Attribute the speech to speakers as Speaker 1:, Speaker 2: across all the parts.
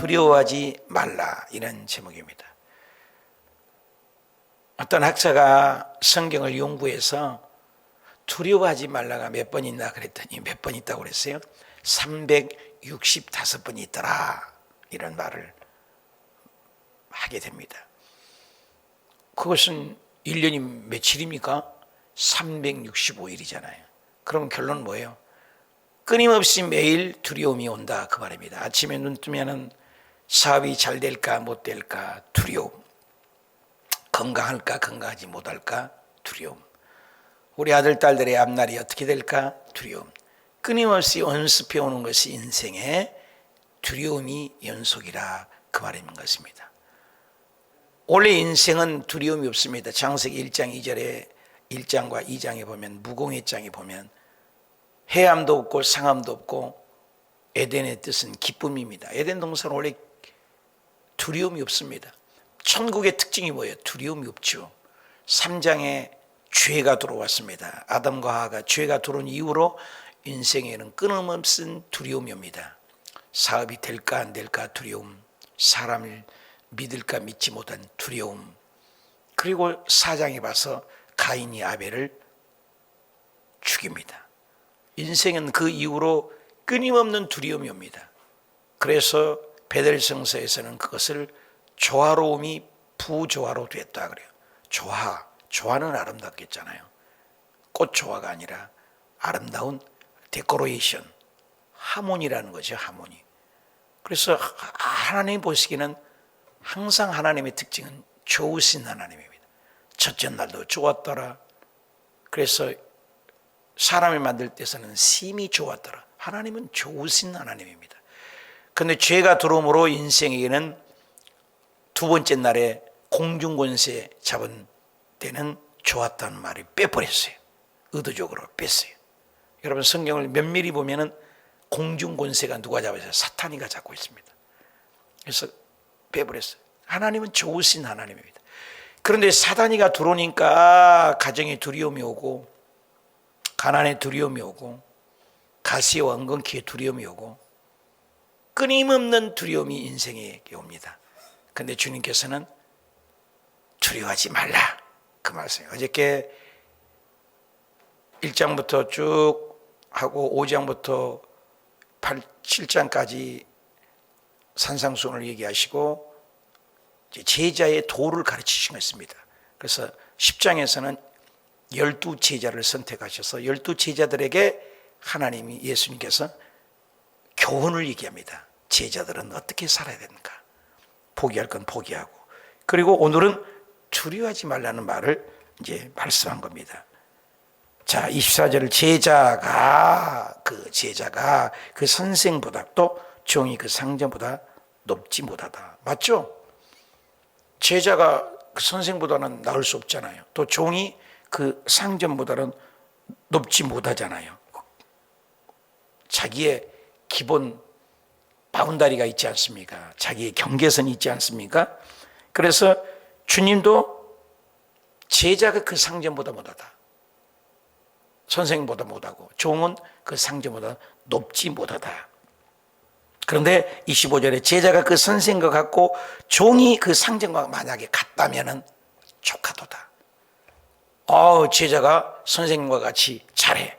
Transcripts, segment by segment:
Speaker 1: 두려워하지 말라, 이런 제목입니다. 어떤 학자가 성경을 연구해서 두려워하지 말라가 몇 번 있나 그랬더니 몇 번 있다고 그랬어요? 365번이 있더라, 이런 말을 하게 됩니다. 그것은 1년이 며칠입니까? 365일이잖아요. 그럼 결론은 뭐예요? 끊임없이 매일 두려움이 온다, 그 말입니다. 아침에 눈 뜨면은 사업이 잘 될까 못 될까 두려움, 건강할까 건강하지 못할까 두려움, 우리 아들 딸들의 앞날이 어떻게 될까 두려움. 끊임없이 연습해 오는 것이 인생의 두려움이 연속이라, 그 말인 것입니다. 원래 인생은 두려움이 없습니다. 창세기 1장 2절에 1장과 2장에 보면, 무공의 장에 보면 해함도 없고 상함도 없고 에덴의 뜻은 기쁨입니다. 에덴 동산은 원래 두려움이 없습니다. 천국의 특징이 뭐예요? 두려움이 없죠. 3장에 죄가 들어왔습니다. 아담과 하와가 죄가 들어온 이후로 인생에는 끊임없는 두려움이 옵니다. 사업이 될까 안 될까 두려움, 사람을 믿을까 믿지 못한 두려움, 그리고 4장에 봐서 가인이 아벨을 죽입니다. 인생은 그 이후로 끊임없는 두려움이 옵니다. 그래서 베델성서에서는 그것을 조화로움이 부조화로 됐다 그래요. 조화는 아름답겠잖아요. 꽃 조화가 아니라 아름다운 데코레이션, 하모니라는 거죠. 하모니. 그래서 하나님 보시기에는 항상 하나님의 특징은 좋으신 하나님입니다. 첫째 날도 좋았더라. 그래서 사람을 만들 때서는 심히 좋았더라. 하나님은 좋으신 하나님입니다. 그런데 죄가 들어옴으로 인생에게는 두 번째 날에 공중권세 잡은 때는 좋았다는 말을 빼버렸어요. 의도적으로 뺐어요. 여러분 성경을 면밀히 보면은 공중권세가 누가 잡았어요? 사탄이가 잡고 있습니다. 그래서 빼버렸어요. 하나님은 좋으신 하나님입니다. 그런데 사단이가 들어오니까 가정에 두려움이 오고, 가난에 두려움이 오고, 가시와 은근키에 두려움이 오고, 끊임없는 두려움이 인생에 옵니다. 그런데 주님께서는 두려워하지 말라, 그 말씀이에요. 어저께 1장부터 쭉 하고 5장부터 7장까지 산상수훈을 얘기하시고 제자의 도를 가르치신 것입니다. 그래서 10장에서는 12제자를 선택하셔서 12제자들에게 하나님이, 예수님께서 교훈을 얘기합니다. 제자들은 어떻게 살아야 되는가, 포기할 건 포기하고, 그리고 오늘은 두려워하지 말라는 말을 이제 말씀한 겁니다. 자, 24절을 제자가 그 선생보다, 또 종이 그 상전보다 높지 못하다. 맞죠? 제자가 그 선생보다는 나을 수 없잖아요. 또 종이 그 상전보다는 높지 못하잖아요. 자기의 기본 바운다리가 있지 않습니까? 자기의 경계선이 있지 않습니까? 그래서 주님도 제자가 그 상전보다 못하다, 선생보다 못하고, 종은 그 상전보다 높지 못하다. 그런데 25절에 제자가 그 선생과 같고 종이 그 상전과 만약에 같다면은 조카도다. 제자가 선생님과 같이 잘해.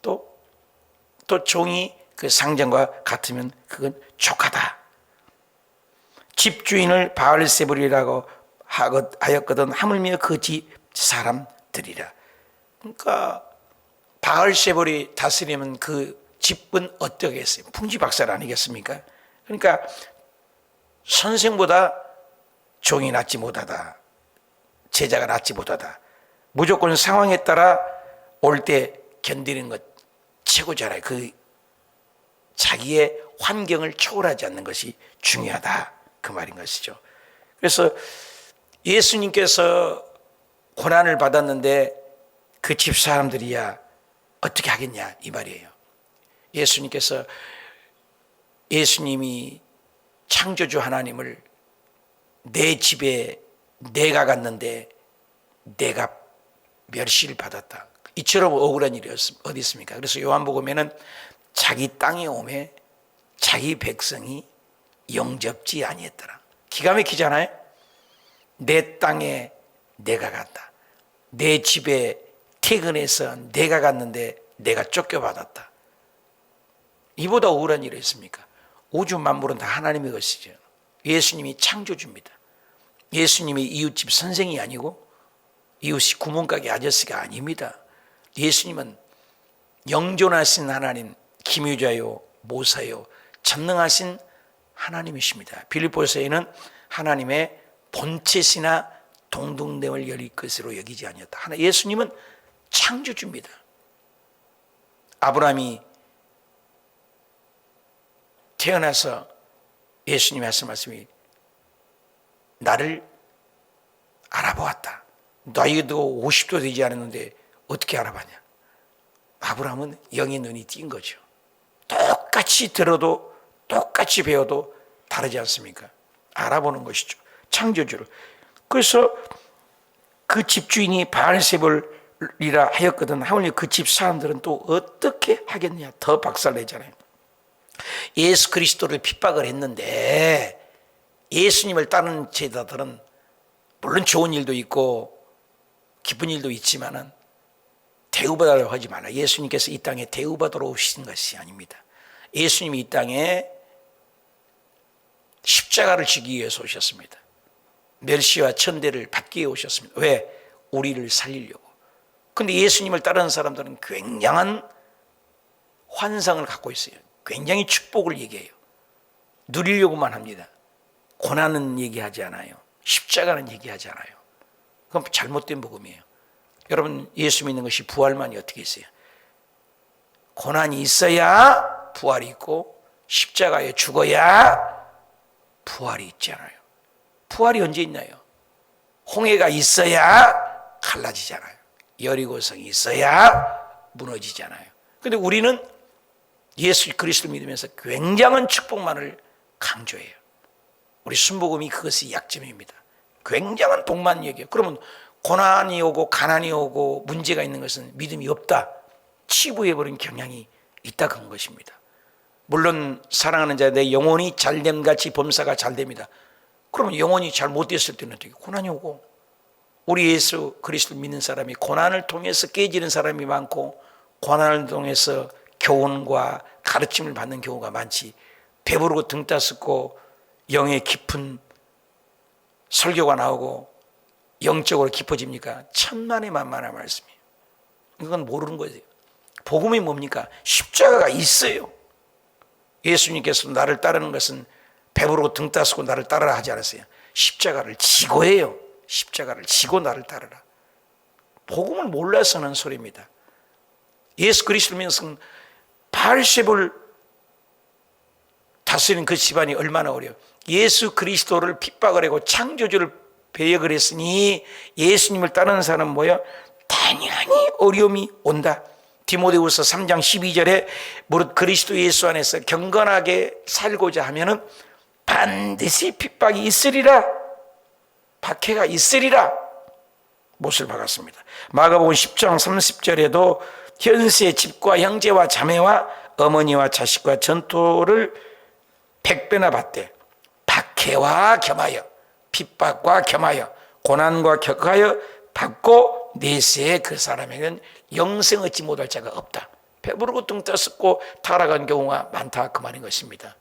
Speaker 1: 또 종이 그 상전과 같으면 그건 조카다. 집주인을 바알세불이라고 하였거든 하물며 그 집 사람들이라. 그러니까 바알세불이 다스리면 그 집은 어떠겠어요? 풍지박살 아니겠습니까? 그러니까 선생보다 종이 낫지 못하다, 제자가 낫지 못하다. 무조건 상황에 따라 올 때 견디는 것 최고잖아요. 그 자기의 환경을 초월하지 않는 것이 중요하다, 그 말인 것이죠. 그래서 예수님께서 고난을 받았는데 그 집 사람들이야 어떻게 하겠냐, 이 말이에요. 예수님이 창조주 하나님을 내 집에 내가 갔는데 내가 멸시를 받았다, 이처럼 억울한 일이 어디 있습니까? 그래서 요한복음에는 자기 땅에 오매 자기 백성이 영접지 아니했더라. 기가 막히잖아요. 내 땅에 내가 간다. 내 집에 퇴근해서 내가 갔는데 내가 쫓겨받았다. 이보다 억울한 일이 있습니까? 우주 만물은 다 하나님의 것이죠. 예수님이 창조주입니다. 예수님이 이웃집 선생이 아니고 이웃이 구멍가게 아저씨가 아닙니다. 예수님은 영존하신 하나님, 기묘자요 모사요 전능하신 하나님이십니다. 빌립보서에는 하나님의 본체시나 동등됨을 여릴 것으로 여기지 아니었다. 예수님은 창조주입니다. 아브라함이 태어나서 예수님이 하신 말씀이 나를 알아보았다. 나이도 50도 되지 않았는데 어떻게 알아봤냐? 아브라함은 영의 눈이 띈 거죠. 똑같이 들어도 똑같이 배워도 다르지 않습니까? 알아보는 것이죠. 창조주로. 그래서 그 집주인이 바알세불이라 하였거든. 하물며 그 집 사람들은 또 어떻게 하겠냐? 더 박살내잖아요. 예수 그리스도를 핍박을 했는데 예수님을 따르는 제자들은 물론 좋은 일도 있고 기쁜 일도 있지만은 대우받으려고 하지 마라. 예수님께서 이 땅에 대우받으러 오신 것이 아닙니다. 예수님이 이 땅에 십자가를 지기 위해서 오셨습니다. 멸시와 천대를 받기 위해 오셨습니다. 왜? 우리를 살리려고. 그런데 예수님을 따르는 사람들은 굉장한 환상을 갖고 있어요. 굉장히 축복을 얘기해요. 누리려고만 합니다. 고난은 얘기하지 않아요. 십자가는 얘기하지 않아요. 그건 잘못된 복음이에요. 여러분, 예수 믿는 것이 부활만이 어떻게 있어요? 고난이 있어야 부활이 있고 십자가에 죽어야 부활이 있잖아요. 부활이 언제 있나요? 홍해가 있어야 갈라지잖아요. 여리고성이 있어야 무너지잖아요. 그런데 우리는 예수 그리스도를 믿으면서 굉장한 축복만을 강조해요. 우리 순복음이 그것이 약점입니다. 굉장한 복만 얘기해요. 그러면 고난이 오고 가난이 오고 문제가 있는 것은 믿음이 없다, 치부해버린 경향이 있다 그런 것입니다. 물론 사랑하는 자 내 영혼이 잘됨같이 범사가 잘됩니다. 그러면 영혼이 잘 못됐을 때는 어떻게 고난이 오고, 우리 예수 그리스도를 믿는 사람이 고난을 통해서 깨지는 사람이 많고 고난을 통해서 교훈과 가르침을 받는 경우가 많지, 배부르고 등 따숩고 영의 깊은 설교가 나오고 영적으로 깊어집니까? 천만의 만만한 말씀이에요. 이건 모르는 거예요. 복음이 뭡니까? 십자가가 있어요. 예수님께서 나를 따르는 것은 배부르고 등 따숩고 나를 따르라 하지 않았어요. 십자가를 지고 해요. 십자가를 지고 나를 따르라. 복음을 몰라서는 소리입니다. 예수 그리스도를 믿는 바알세불 다스리는 그 집안이 얼마나 어려워. 예수 그리스도를 핍박을 하고 창조주를 배역을 했으니 예수님을 따르는 사람은 뭐야? 당연히 어려움이 온다. 디모데후서 3장 12절에 무릇 그리스도 예수 안에서 경건하게 살고자 하면은 반드시 핍박이 있으리라, 박해가 있으리라 못을 박았습니다. 마가복음 10장 30절에도 현세 집과 형제와 자매와 어머니와 자식과 전토를 100배나 받되 박해와 겸하여, 핍박과 겸하여, 고난과 격하여 받고 내세에 그 사람에게는 영생 얻지 못할 자가 없다. 배부르고 등 따숩고 타락한 경우가 많다 그 말인 것입니다.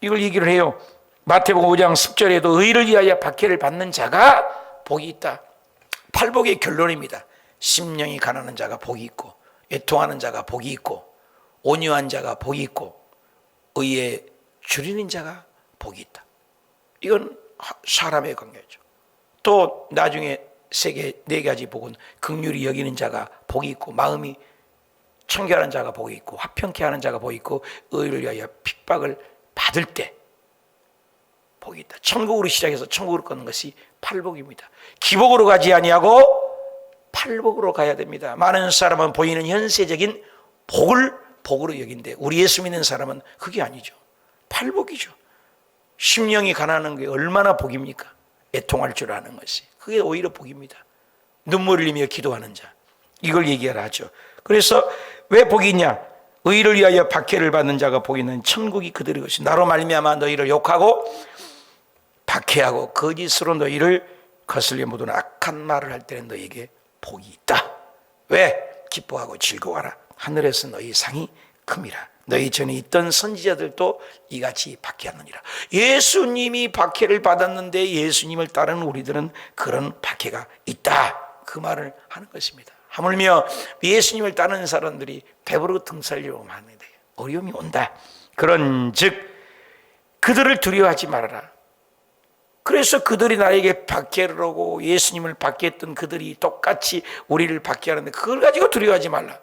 Speaker 1: 이걸 얘기를 해요. 마태복음 5장 10절에도 의를 위하여 박해를 받는 자가 복이 있다. 팔복의 결론입니다. 심령이 가난한 자가 복이 있고, 애통하는 자가 복이 있고, 온유한 자가 복이 있고, 의에 줄이는 자가 복이 있다. 이건 사람의 관계죠. 또 나중에 세계 4가지 복은 긍휼히 여기는 자가 복이 있고, 마음이 청결한 자가 복이 있고, 화평케 하는 자가 복이 있고, 의를 위하여 핍박을 받을 때 복이 있다. 천국으로 시작해서 천국으로 가는 것이 팔복입니다. 기복으로 가지 아니하고 팔복으로 가야 됩니다. 많은 사람은 보이는 현세적인 복을 복으로 여긴데 우리 예수 믿는 사람은 그게 아니죠. 팔복이죠. 심령이 가난한 게 얼마나 복입니까? 애통할 줄 아는 것이, 그게 오히려 복입니다. 눈물을 흘리며 기도하는 자, 이걸 얘기를 하죠. 그래서 왜 복이 있냐? 의를 위하여 박해를 받는 자가 복이 있는 천국이 그들의 것이. 나로 말미암아 너희를 욕하고 박해하고 거짓으로 너희를 거슬려 모든 악한 말을 할 때는 너희에게 복이 있다. 왜? 기뻐하고 즐거워하라. 하늘에서 너희 상이 큼이라. 너희 전에 있던 선지자들도 이같이 박해하느니라. 예수님이 박해를 받았는데 예수님을 따르는 우리들은 그런 박해가 있다, 그 말을 하는 것입니다. 하물며 예수님을 따르는 사람들이 배부르고 등살려고 하는데 어려움이 온다. 그런즉 그들을 두려워하지 말아라. 그래서 그들이 나에게 박해를 하고 예수님을 박해했던 그들이 똑같이 우리를 박해하는데 그걸 가지고 두려워하지 말라.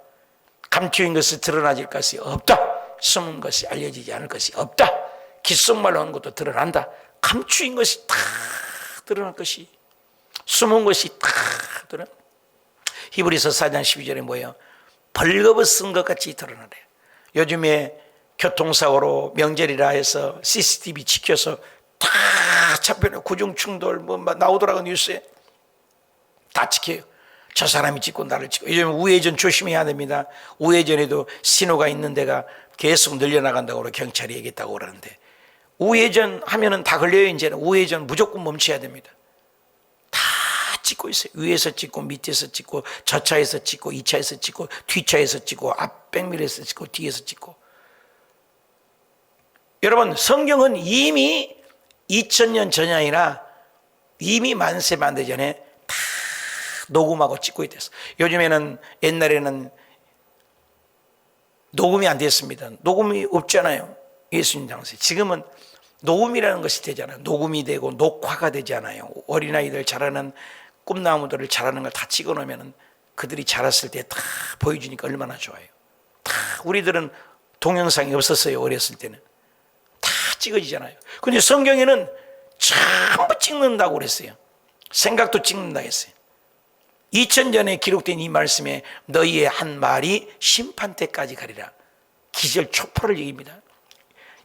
Speaker 1: 감추인 것이 드러나질 것이 없다. 숨은 것이 알려지지 않을 것이 없다. 귓속말로 하는 것도 드러난다. 감추인 것이 다 드러날 것이, 숨은 것이 다 드러나. 히브리서 4장 12절에 뭐예요? 벌거벗은 것 같이 드러나래요. 요즘에 교통사고로 명절이라 해서 CCTV 지켜서 다 잡혀요. 구중충돌 뭐 나오더라고, 뉴스에. 다 지켜요. 저 사람이 찍고 나를 찍고. 요즘 우회전 조심해야 됩니다. 우회전에도 신호가 있는 데가 계속 늘려나간다고 경찰이 얘기했다고 그러는데, 우회전 하면은 다 걸려요. 이제는 우회전 무조건 멈춰야 됩니다. 다 찍고 있어요. 위에서 찍고 밑에서 찍고 저 차에서 찍고 이 차에서 찍고 뒤차에서 찍고 앞 백미러에서 찍고 뒤에서 찍고. 여러분, 성경은 이미 2000년 전이 아니라 이미 만세 만대 전에 다 녹음하고 찍고 있댔어. 요즘에는, 옛날에는 녹음이 안 됐습니다. 녹음이 없잖아요. 예수님 당시에. 지금은 녹음이라는 것이 되잖아요. 녹음이 되고 녹화가 되잖아요. 어린아이들 자라는, 꿈나무들을 자라는 걸 다 찍어 놓으면 그들이 자랐을 때 다 보여주니까 얼마나 좋아요. 다 우리들은 동영상이 없었어요. 어렸을 때는 다 찍어지잖아요. 근데 성경에는 전부 찍는다고 그랬어요. 생각도 찍는다고 했어요. 2000년에 기록된 이 말씀에 너희의 한 말이 심판 때까지 가리라. 기절 초포를 얘기합니다.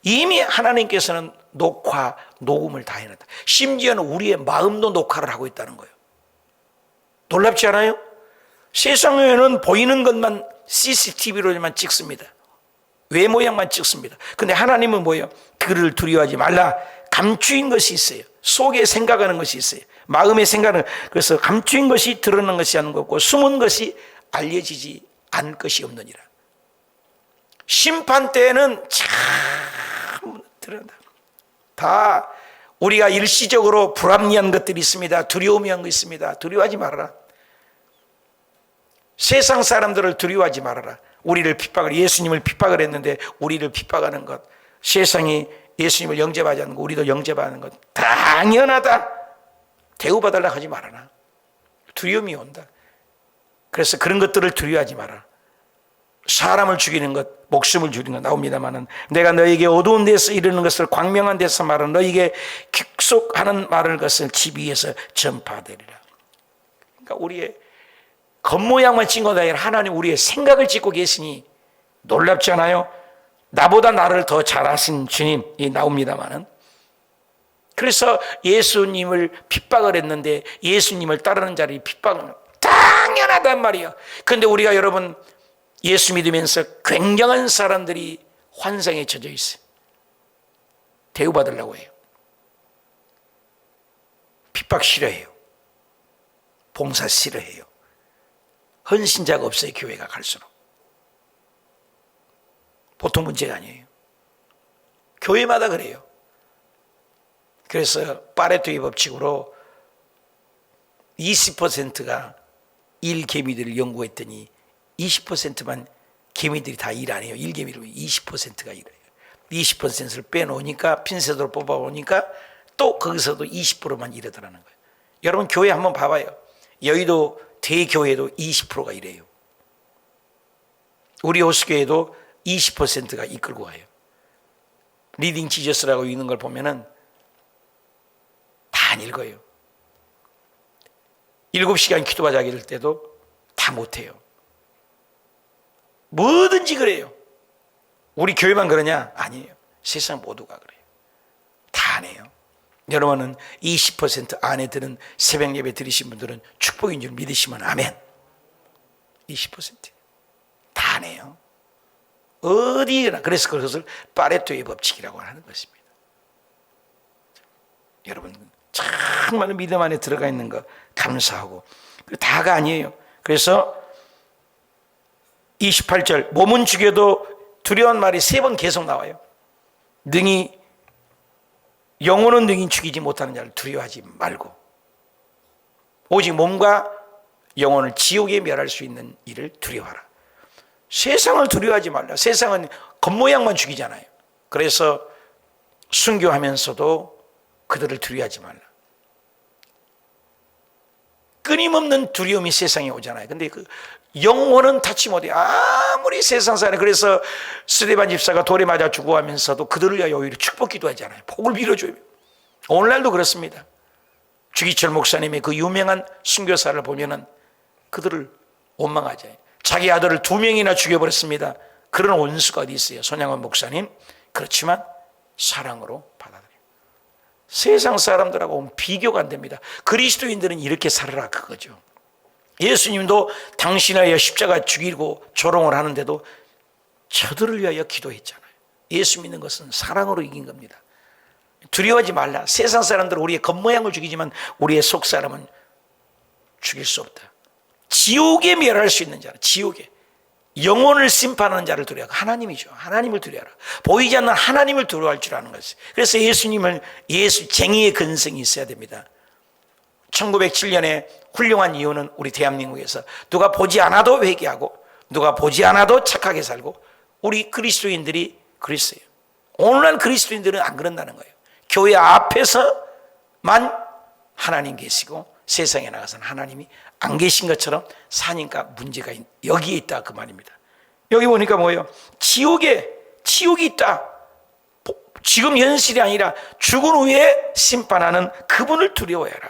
Speaker 1: 이미 하나님께서는 녹화, 녹음을 다 해놨다. 심지어는 우리의 마음도 녹화를 하고 있다는 거예요. 놀랍지 않아요? 세상에는 보이는 것만 CCTV로만 찍습니다. 외모양만 찍습니다. 근데 하나님은 뭐예요? 그를 두려워하지 말라. 감추인 것이 있어요. 속에 생각하는 것이 있어요. 마음에 생각하는. 그래서 감추인 것이 드러나는 것이 않는 거고, 숨은 것이 알려지지 않을 것이 없느니라. 심판 때에는 참 드러난다. 다 우리가 일시적으로 불합리한 것들이 있습니다. 두려움이 한 거 있습니다. 두려워하지 말아라. 세상 사람들을 두려워하지 말아라. 우리를 핍박을, 예수님을 핍박을 했는데 우리를 핍박하는 것, 세상이 예수님을 영접하지 않는 것, 우리도 영접하는 것 당연하다. 대우받으려고 하지 말아라. 두려움이 온다. 그래서 그런 것들을 두려워하지 마라. 사람을 죽이는 것, 목숨을 죽이는 것 나옵니다마는, 내가 너에게 어두운 데서 이르는 것을 광명한 데서 말하는, 너에게 킥속하는 말을 것을 집 위에서 전파되리라. 그러니까 우리의 겉모양만 찍은 것이 아니라 하나님 우리의 생각을 찍고 계시니 놀랍지 않아요? 나보다 나를 더 잘 아신 주님이 나옵니다마는. 그래서 예수님을 핍박을 했는데 예수님을 따르는 자를 핍박은 당연하단 말이에요. 그런데 우리가, 여러분, 예수 믿으면서 굉장한 사람들이 환상에 젖어 있어요. 대우받으려고 해요. 핍박 싫어해요. 봉사 싫어해요. 헌신자가 없어요. 교회가 갈수록. 보통 문제가 아니에요. 교회마다 그래요. 그래서 파레토의 법칙으로 20%가 일개미들을 연구했더니 20%만 개미들이 다 일 안 해요. 일개미로 20%가 일해요. 20%를 빼놓으니까, 핀셋으로 뽑아오니까 또 거기서도 20%만 일하더라는 거예요. 여러분, 교회 한번 봐봐요. 여의도 대교회도 20%가 이래요. 우리 호수교회도 20%가 이끌고 가요. 리딩 지저스라고 있는 걸 보면은 다 안 읽어요. 7시간 기도가 자기 될 때도 다 못해요. 뭐든지 그래요. 우리 교회만 그러냐? 아니에요. 세상 모두가 그래요. 다 안 해요. 여러분은 20% 안에 드는 새벽 예배 드리신 분들은 축복인 줄 믿으시면 아멘. 20% 다 안 해요. 어디나. 그래서 그것을 파레토의 법칙이라고 하는 것입니다. 여러분 정말 믿음 안에 들어가 있는 거 감사하고. 다가 아니에요. 그래서 28절 몸은 죽여도 두려운 말이 3번 계속 나와요. 영혼은 능히 죽이지 못하는 자를 두려워하지 말고 오직 몸과 영혼을 지옥에 멸할 수 있는 일을 두려워하라. 세상을 두려워하지 말라. 세상은 겉모양만 죽이잖아요. 그래서 순교하면서도 그들을 두려워하지 말라. 끊임없는 두려움이 세상에 오잖아요. 근데 그 영혼은 타치 못해. 아무리 세상 사람. 그래서 스데반 집사가 돌에 맞아 죽어가면서도 그들을 위하여 오히려 축복 기도하잖아요. 복을 빌어줘요. 오늘날도 그렇습니다. 주기철 목사님의 그 유명한 순교사를 보면은 그들을 원망하죠. 자기 아들을 2명이나 죽여버렸습니다. 그런 원수가 어디 있어요? 손양원 목사님. 그렇지만 사랑으로 받아들여요. 세상 사람들하고 비교가 안 됩니다. 그리스도인들은 이렇게 살아라 그거죠. 예수님도 당신을 위하여 십자가 죽이고 조롱을 하는데도 저들을 위하여 기도했잖아요. 예수 믿는 것은 사랑으로 이긴 겁니다. 두려워하지 말라. 세상 사람들은 우리의 겉모양을 죽이지만 우리의 속 사람은 죽일 수 없다. 지옥에 멸할 수 있는 자는 지옥에 영혼을 심판하는 자를 두려워하고 하나님이죠. 하나님을 두려워하라. 보이지 않는 하나님을 두려워할 줄 아는 것이. 그래서 예수 쟁의의 근성이 있어야 됩니다. 1907년에 훌륭한 이유는 우리 대한민국에서 누가 보지 않아도 회개하고 누가 보지 않아도 착하게 살고 우리 그리스도인들이 그랬어요. 오늘날 그리스도인들은 안 그런다는 거예요. 교회 앞에서만 하나님 계시고 세상에 나가서는 하나님이 안 계신 것처럼 사니까 문제가 여기에 있다 그 말입니다. 여기 보니까 뭐예요? 지옥이 있다. 지금 현실이 아니라 죽은 후에 심판하는 그분을 두려워해라.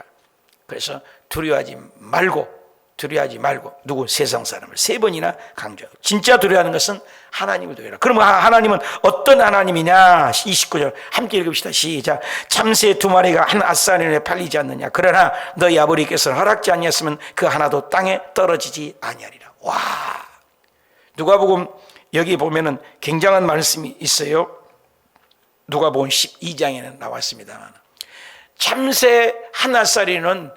Speaker 1: 그래서 두려워하지 말고 누구? 세상 사람을 3번이나 강조하고 진짜 두려워하는 것은 하나님을 두려워해라. 그러면 하나님은 어떤 하나님이냐? 29절 함께 읽읍시다. 시작. 참새 2마리가 한 앗사리온에 팔리지 않느냐? 그러나 너희 아버지께서 허락지 아니었으면 그 하나도 땅에 떨어지지 아니하리라. 와, 누가복음 여기 보면은 굉장한 말씀이 있어요. 누가복음 12장에는 나왔습니다. 참새 한 앗사리온은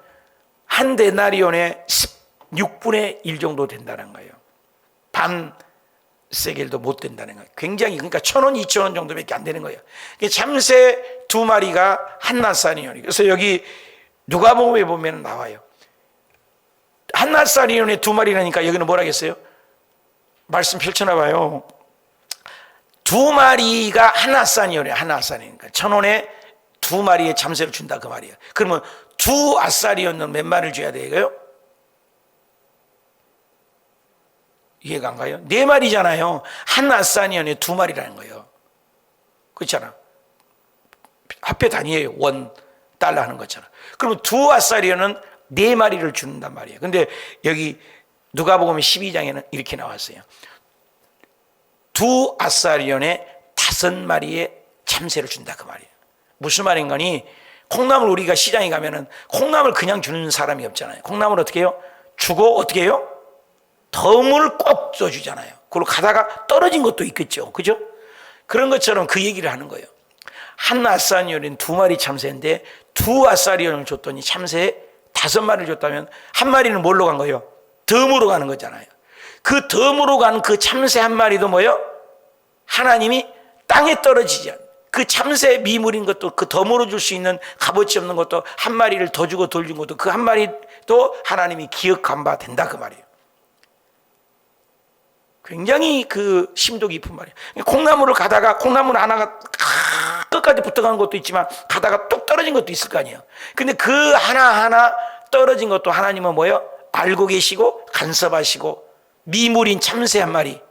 Speaker 1: 한 데나리온의 16분의 1 정도 된다는 거예요. 반 세겔도 못 된다는 거예요. 굉장히, 그러니까 1,000원, 2,000원 정도밖에 안 되는 거예요. 참새 2마리가 한 낫사리온이. 그래서 여기 누가복음에 보면 나와요. 한 낫사리온에 2마리라니까 여기는 뭐라 했어요? 말씀 펼쳐놔봐요. 2마리가 한 낫사리온이에요. 한 낫사리니까 1,000원에 2마리의 참새를 준다 그 말이에요. 그러면 2앗사리온은 몇 마리를 줘야 돼요? 이해가 안 가요? 4마리잖아요. 한 앗사리온에 2마리라는 거예요. 그렇잖아. 화폐 단위예요. $1 하는 것처럼. 그러면 2앗사리온은 4마리를 준단 말이에요. 근데 여기 누가복음 12장에는 이렇게 나왔어요. 2앗사리온에 5마리의 참새를 준다 그 말이에요. 무슨 말인 거니? 콩나물 우리가 시장에 가면은 콩나물 그냥 주는 사람이 없잖아요. 콩나물 어떻게 해요? 주고 어떻게 해요? 덤을 꼭 줘주잖아요. 그리고 가다가 떨어진 것도 있겠죠. 그죠? 그런 것처럼 그 얘기를 하는 거예요. 한 앗사리온은 2마리 참새인데 2앗사리온을 줬더니 참새 5마리를 줬다면 한 마리는 뭘로 간 거예요? 덤으로 가는 거잖아요. 그 덤으로 간 그 참새 한 마리도 뭐예요? 하나님이 땅에 떨어지지 않아요. 그 참새 미물인 것도 그 덤으로 줄 수 있는 값어치 없는 것도 한 마리를 더 주고 덜 준 것도 그 한 마리도 하나님이 기억한 바 된다 그 말이에요. 굉장히 그 심도 깊은 말이에요. 콩나물을 가다가 콩나물 하나가 끝까지 붙어가는 것도 있지만 가다가 뚝 떨어진 것도 있을 거 아니에요. 근데 그 하나하나 떨어진 것도 하나님은 뭐예요? 알고 계시고 간섭하시고 미물인 참새 한 마리,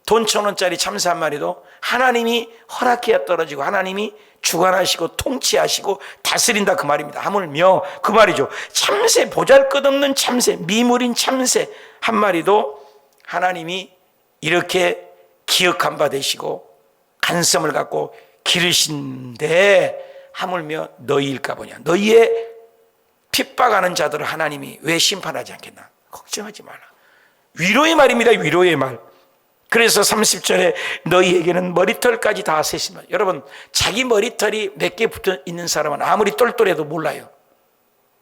Speaker 1: 돈 1,000원짜리 참새 한 마리도 하나님이 허락해야 떨어지고 하나님이 주관하시고 통치하시고 다스린다 그 말입니다. 하물며 그 말이죠. 참새, 보잘것없는 참새, 미물인 참새 한 마리도 하나님이 이렇게 기억한 바 되시고 간섭을 갖고 기르신데 하물며 너희일까 보냐. 너희의 핍박하는 자들을 하나님이 왜 심판하지 않겠나. 걱정하지 마라. 위로의 말입니다. 위로의 말. 그래서 30절에 너희에게는 머리털까지 다 세시면, 여러분 자기 머리털이 몇 개 붙어 있는 사람은 아무리 똘똘해도 몰라요.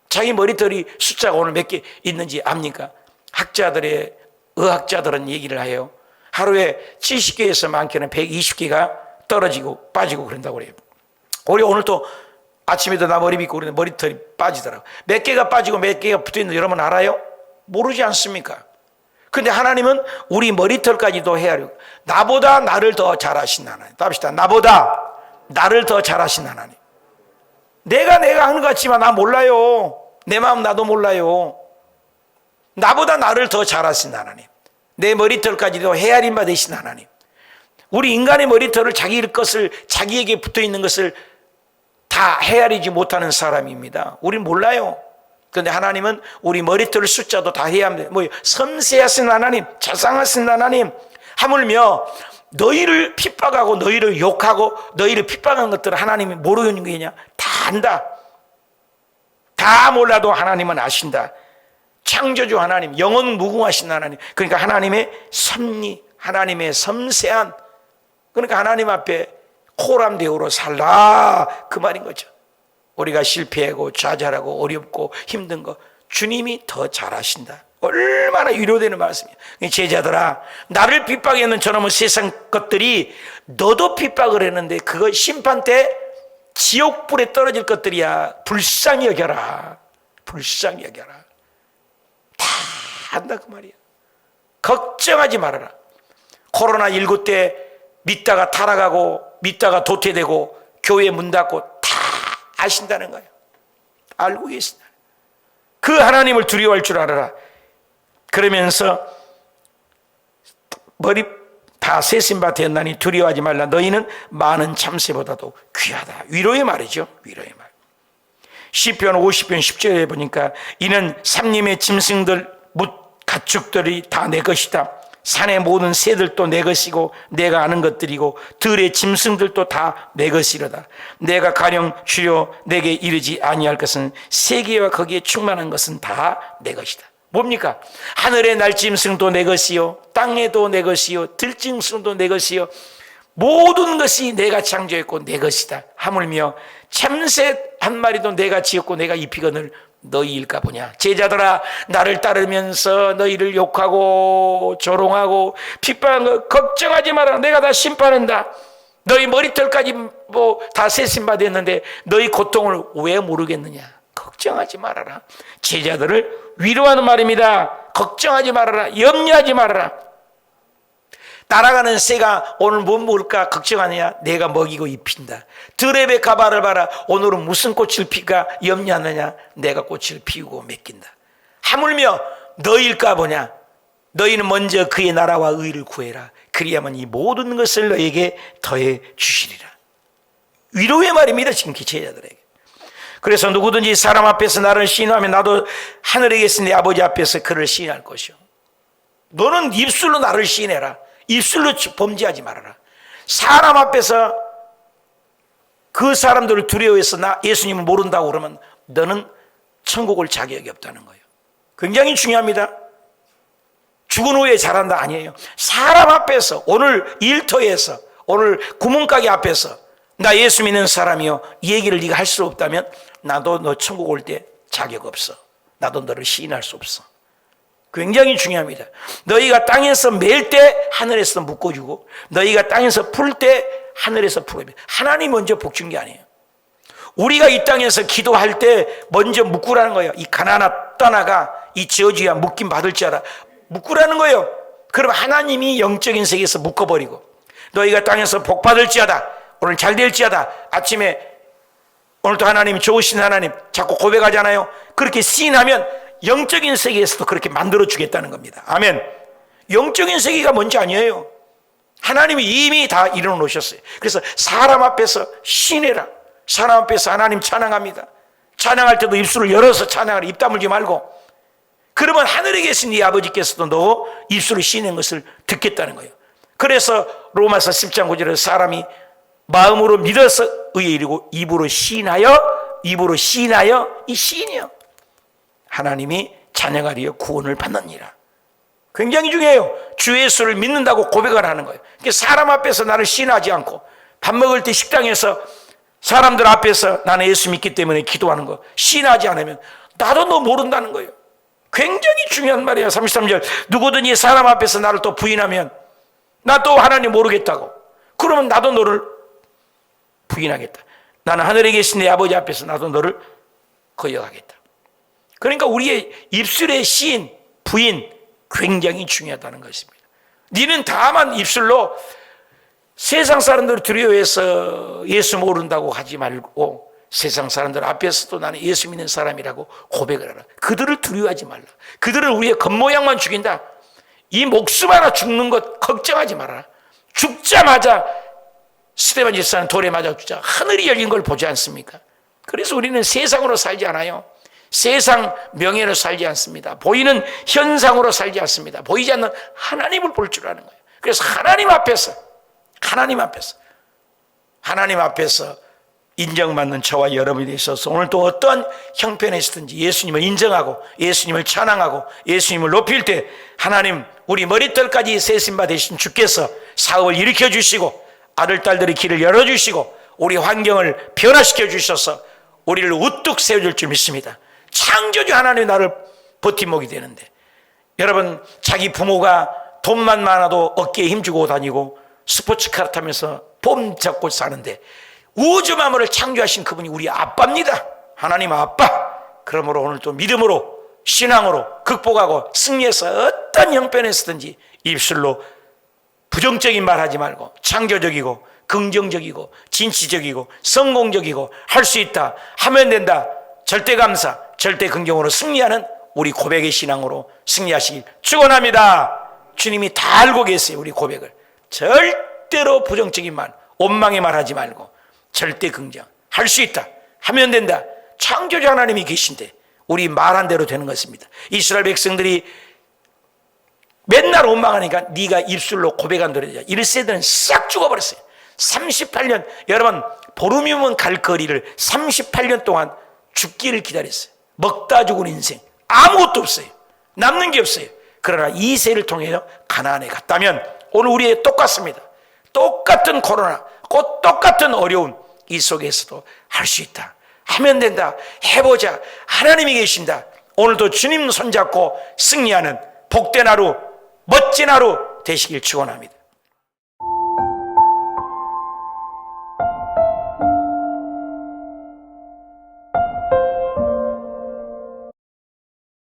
Speaker 1: 자기 머리털이 숫자가 오늘 몇 개 있는지 압니까? 학자들의 의학자들은 얘기를 해요. 하루에 70개에서 많게는 120개가 떨어지고 빠지고 그런다고 그래요. 우리 오늘 또 아침에도 나 머리 빗고 그러는데 머리털이 빠지더라고. 몇 개가 빠지고 몇 개가 붙어 있는 거 여러분 알아요? 모르지 않습니까? 근데 하나님은 우리 머리털까지도 헤아리고, 나보다 나를 더 잘하신 하나님. 답시다. 나보다 나를 더 잘하신 하나님. 내가 하는 것 같지만 나 몰라요. 내 마음 나도 몰라요. 나보다 나를 더 잘하신 하나님. 내 머리털까지도 헤아림 받으신 하나님. 우리 인간의 머리털을 자기 것을, 자기에게 붙어있는 것을 다 헤아리지 못하는 사람입니다. 우린 몰라요. 그런데 하나님은 우리 머리털 숫자도 다 헤아립니다. 뭐 섬세하신 하나님, 자상하신 하나님. 하물며 너희를 핍박하고 너희를 욕하고 너희를 핍박한 것들을 하나님이 모르는 게냐? 다 안다. 다 몰라도 하나님은 아신다. 창조주 하나님, 영원 무궁하신 하나님. 그러니까 하나님의 섭리, 하나님의 섬세한, 그러니까 하나님 앞에 호람대우로 살라, 그 말인 거죠. 우리가 실패하고 좌절하고 어렵고 힘든 거 주님이 더 잘하신다. 얼마나 위로되는 말씀이에요. 제자들아, 나를 핍박했는 저놈의 세상 것들이 너도 핍박을 했는데 그거 심판 때 지옥불에 떨어질 것들이야. 불쌍히 여겨라. 불쌍히 여겨라. 다 한다 그 말이야. 걱정하지 말아라. 코로나19 때 믿다가 타락하고 믿다가 도태되고 교회 문 닫고 아신다는 거예요. 알고 계신다. 그 하나님을 두려워할 줄 알아라. 그러면서 머리 다 세신 바 되었나니 두려워하지 말라. 너희는 많은 참새보다도 귀하다. 위로의 말이죠. 위로의 말. 시편 50편 10절에 보니까 이는 삼림의 짐승들 뭇 가축들이 다 내 것이다. 산의 모든 새들도 내 것이고 내가 아는 것들이고 들의 짐승들도 다 내 것이로다. 내가 가령 주여 내게 이르지 아니할 것은 세계와 거기에 충만한 것은 다 내 것이다. 뭡니까? 하늘의 날짐승도 내 것이요 땅에도 내 것이요 들짐승도 내 것이요 모든 것이 내가 창조했고 내 것이다. 하물며 참새 한 마리도 내가 지었고 내가 입히거늘 너희일까 보냐. 제자들아, 나를 따르면서 너희를 욕하고 조롱하고 핍박한 거 걱정하지 마라. 내가 다 심판한다. 너희 머리털까지 뭐 다 세심 받았는데 너희 고통을 왜 모르겠느냐. 걱정하지 말아라. 제자들을 위로하는 말입니다. 걱정하지 말아라. 염려하지 말아라. 날아가는 새가 오늘 뭐 먹을까 걱정하느냐. 내가 먹이고 입힌다. 들의 가발을 봐라. 오늘은 무슨 꽃을 피까 염려하느냐. 내가 꽃을 피우고 맡긴다. 하물며 너희일까 보냐. 너희는 먼저 그의 나라와 의를 구해라. 그리하면 이 모든 것을 너에게 더해 주시리라. 위로의 말입니다. 지금 제자들에게. 그래서 누구든지 사람 앞에서 나를 시인하면 나도 하늘에 계신 내 아버지 앞에서 그를 시인할 것이요. 너는 입술로 나를 시인해라. 입술로 범죄하지 말아라. 사람 앞에서 그 사람들을 두려워해서 나 예수님을 모른다고 그러면 너는 천국 올 자격이 없다는 거예요. 굉장히 중요합니다. 죽은 후에 잘한다 아니에요. 사람 앞에서, 오늘 일터에서, 오늘 구멍가게 앞에서 나 예수 믿는 사람이요, 이 얘기를 네가 할 수 없다면 나도 너 천국 올 때 자격 없어. 나도 너를 시인할 수 없어. 굉장히 중요합니다. 너희가 땅에서 맬 때 하늘에서 묶어주고 너희가 땅에서 풀 때 하늘에서 풀어줍니다. 하나님 먼저 복준 게 아니에요. 우리가 이 땅에서 기도할 때 먼저 묶으라는 거예요. 이 가나나 떠나가 이 지어주야 묶임 받을지어다. 묶으라는 거예요. 그럼 하나님이 영적인 세계에서 묶어버리고 너희가 땅에서 복 받을지어다. 오늘 잘 될지어다. 아침에 오늘도 하나님 좋으신 하나님 자꾸 고백하잖아요. 그렇게 시인하면 영적인 세계에서도 그렇게 만들어주겠다는 겁니다. 아멘. 영적인 세계가 뭔지 아니에요. 하나님이 이미 다 이루어 놓으셨어요. 그래서 사람 앞에서 시인해라. 사람 앞에서 하나님 찬양합니다. 찬양할 때도 입술을 열어서 찬양하라. 입 다물지 말고. 그러면 하늘에 계신 네 아버지께서도 너 입술을 시인한 것을 듣겠다는 거예요. 그래서 로마서 10장 9절에 사람이 마음으로 믿어서 의에 이르고 입으로 시인하여 이 시인이요. 하나님이 찬양하리여 구원을 받느니라. 굉장히 중요해요. 주 예수를 믿는다고 고백을 하는 거예요. 그러니까 사람 앞에서 나를 시인하지 않고 밥 먹을 때 식당에서 사람들 앞에서 나는 예수 믿기 때문에 기도하는 거 시인하지 않으면 나도 너 모른다는 거예요. 굉장히 중요한 말이에요. 33절 누구든지 사람 앞에서 나를 또 부인하면 나 또 하나님 모르겠다고 그러면 나도 너를 부인하겠다. 나는 하늘에 계신 내 아버지 앞에서 나도 너를 거역하겠다. 그러니까 우리의 입술의 시인, 부인 굉장히 중요하다는 것입니다. 니는 다만 입술로 세상 사람들을 두려워해서 예수 모른다고 하지 말고 세상 사람들 앞에서도 나는 예수 믿는 사람이라고 고백을 하라. 그들을 두려워하지 말라. 그들은 우리의 겉모양만 죽인다. 이 목숨 하나 죽는 것 걱정하지 말아라. 죽자마자 스데반 집사는 돌에 맞아 죽자 하늘이 열린 걸 보지 않습니까? 그래서 우리는 세상으로 살지 않아요. 세상 명예로 살지 않습니다. 보이는 현상으로 살지 않습니다. 보이지 않는 하나님을 볼 줄 아는 거예요. 그래서 하나님 앞에서 인정받는 저와 여러분이 있어서 오늘 또 어떠한 형편에 있든지 예수님을 인정하고 예수님을 찬양하고 예수님을 높일 때 하나님 우리 머리털까지 세심바 되신 주께서 사업을 일으켜 주시고 아들 딸들의 길을 열어주시고 우리 환경을 변화시켜 주셔서 우리를 우뚝 세워줄 줄 믿습니다. 창조주 하나님이 나를 버팀목이 되는데 여러분 자기 부모가 돈만 많아도 어깨에 힘주고 다니고 스포츠카를 타면서 폼 잡고 사는데 우주 만물을 창조하신 그분이 우리 아빠입니다. 하나님 아빠. 그러므로 오늘 또 믿음으로 신앙으로 극복하고 승리해서 어떤 형편에서든지 입술로 부정적인 말 하지 말고 창조적이고 긍정적이고 진취적이고 성공적이고 할 수 있다 하면 된다 절대 감사 절대 긍정으로 승리하는 우리 고백의 신앙으로 승리하시길 축원합니다. 주님이 다 알고 계세요. 우리 고백을 절대로 부정적인 말 원망의 말 하지 말고 절대 긍정 할 수 있다 하면 된다. 창조주 하나님이 계신데 우리 말한 대로 되는 것입니다. 이스라엘 백성들이 맨날 원망하니까 네가 입술로 고백한 대로 되자 1세대는 싹 죽어버렸어요. 38년 여러분 보름이면 갈 거리를 38년 동안 죽기를 기다렸어요. 먹다 죽은 인생 아무것도 없어요. 남는 게 없어요. 그러나 이 세를 통해서 가나안에 갔다면 오늘 우리의 똑같습니다. 똑같은 코로나 곧 똑같은 어려움 이 속에서도 할 수 있다 하면 된다 해보자 하나님이 계신다. 오늘도 주님 손잡고 승리하는 복된 하루 멋진 하루 되시길 축원합니다.